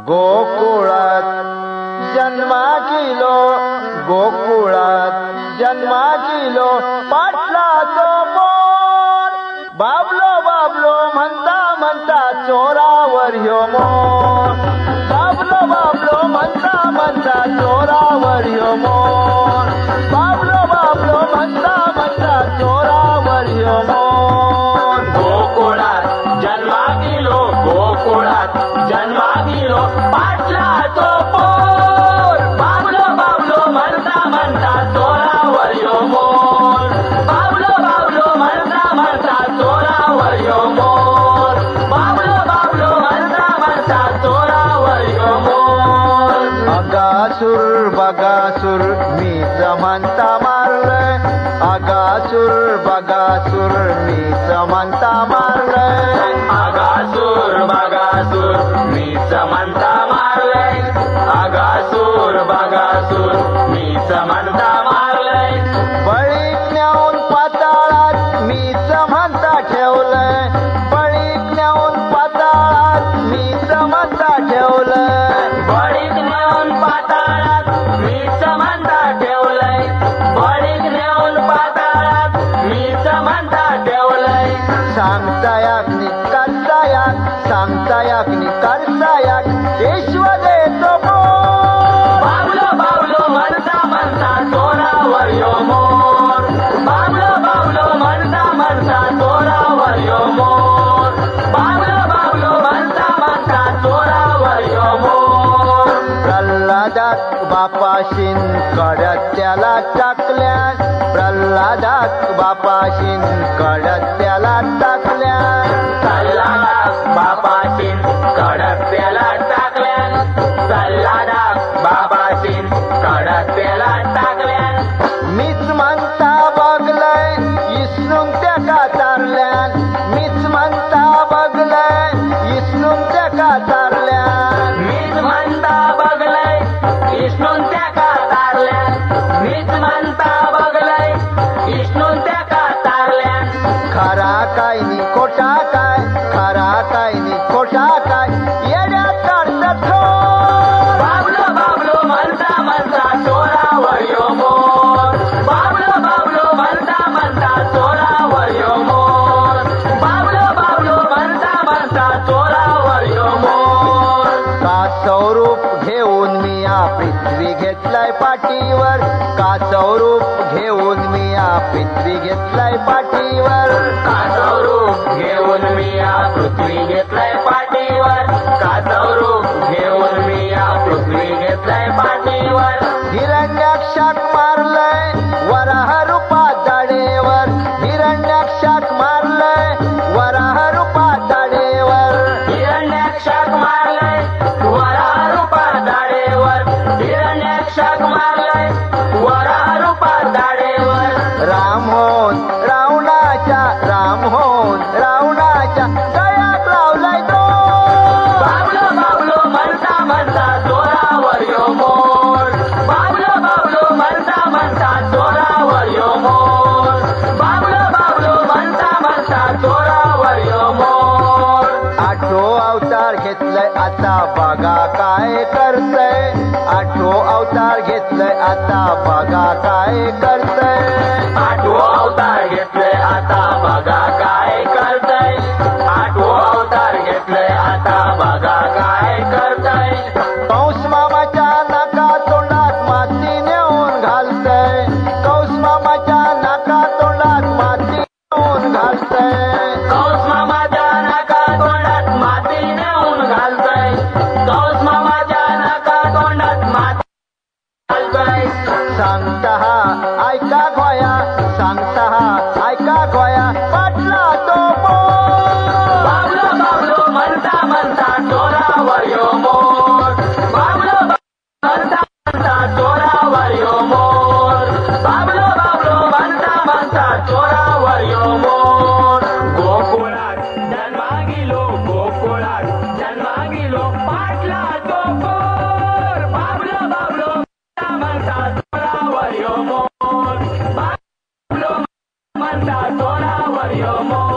गोकुळात जन्मा किलो, गोकुळात जन्मा किलो, पाटलाचो पोर बाबलो बाबलो म्हणता म्हणता चोरावर ह्यो मोर, बाबलो बाबलो म्हणता म्हणता चोरावर ह्यो मोर, बाबलो बाबलो म्हणता म्हणता चोरावर ह्यो मोर. गोकुळात जन्मा किलो, गोकुळात जन्मा किलो, पाटलाचो पोर बाबलो बाबलो म्हणता म्हणता चोरावर ह्यो मोर, बाबलो बाबलो म्हणता म्हणता चोरावर ह्यो मोर, बाबलो बाबलो म्हणता म्हणता चोरावर ह्यो मोर. अगासूर बगासूर मीच म्हणता मारलंय, अगासूर बगासूर मीच म्हणता मारलंय, अगासूर बगासूर मीच म्हणता मारलंय, अगासूर बगासूर मीच म्हणता मारलंय. बळीक नेऊन पाताळात मीच म्हणता ठेवलंय, बळीक नेऊन पाताळात मीच म्हणता ठेवलंय, बळीक नेऊन पाताळात मीच म्हणता ठेवलंय, बळीक नेऊन पाताळात मीच म्हणता ठेवलंय. सांगता याकनी करता याक, सांगता याकनी करता याक, ईश्वरेचो मोर बाबलो बाबलो म्हणता म्हणता चोरावर ह्यो मोर, बाबलो बाबलो म्हणता म्हणता चोरावर ह्यो मोर, बाबलो बाबलो म्हणता म्हणता चोरावर ह्यो मोर. प्रल्हादाक बापाशीन कडत त्याला टाकल्यान, प्रल्हादाक बापाशीन कडत त्याला टाकल्यान, प्रल्हादाक बापाशीन कडप्याला टाकल्यान, प्रल्हादाक बापाशीन कडप्याला टाकल्यान. मीच म्हणता बघलंय इस्नून त्याका तारल्यान, मीच म्हणता बघलंय इस्नून त्याका तारल्यान, मीच म्हणता बघलंय इष्णून त्याका तारल्यान, मीच म्हणता बघलंय इष्णून त्याका तारल्यान. खरा काय नि खोटा काय, खरा काय नि खोटा काय, येड्या काढतात थोर बाबलो बाबलो म्हणता म्हणता चोरावर ह्यो मोर, बाबलो बाबलो म्हणता म्हणता चोरावर ह्यो मोर, बाबलो बाबलो म्हणता म्हणता चोरावर ह्यो मोर. का स्वरूप घेऊन मी या पृथ्वी घेतलाय पाठीवर, का स्वरूप घेऊन मी या पृथ्वी घेतलाय पाठीवर, का स्वरूप घेऊन मी या पृथ्वी घेतलाय पाठीवर, का स्वरूप घेऊन मी या पृथ्वी घेतलाय पाठीवर. हिरण्याक्षाक मारलंय वराह रूपात दाढेवर, हिरण्याक्षाक मारलंय वराह रूपात दाढेवर, हिरण्याक्षाक मारलंय वराह रूपात दाढेवर, हिरण्याक्षाक मारलंय वराह रूपात दाढेवर. राम होऊन रावणाच्या, राम होऊन रावणाच्या गळ्यात लावलाय तो बाबलो बाबलो म्हणता म्हणता चोरावर ह्यो मोर, बाबलो बाबलो म्हणता म्हणता चोरावर ह्यो मोर, बाबलो बाबलो म्हणता म्हणता चोरावर ह्यो मोर. आठो अवतार घेतलंय आता बघा काय करतय, आठो अवतार घेतलंय आता बघा काय करतय, आठवो अवतार घेतलंय आता बघा काय करतय, आठवो अवतार घेतलंय आता बघा काय करतय. कंस मामाच्या नाका तोंडात माती नेऊन घालतय, कंस मामाच्या नाका तोंडात माती नेऊन घालतय, कौस मामाच्या नाका तोंडात माती नेऊन घालतय, कौस मामाच्या नाका तोंडात माती घालतय. सांगता हा ऐका गोया, सांगता हा ऐका गोया, म्हणता चोरावर यो मोर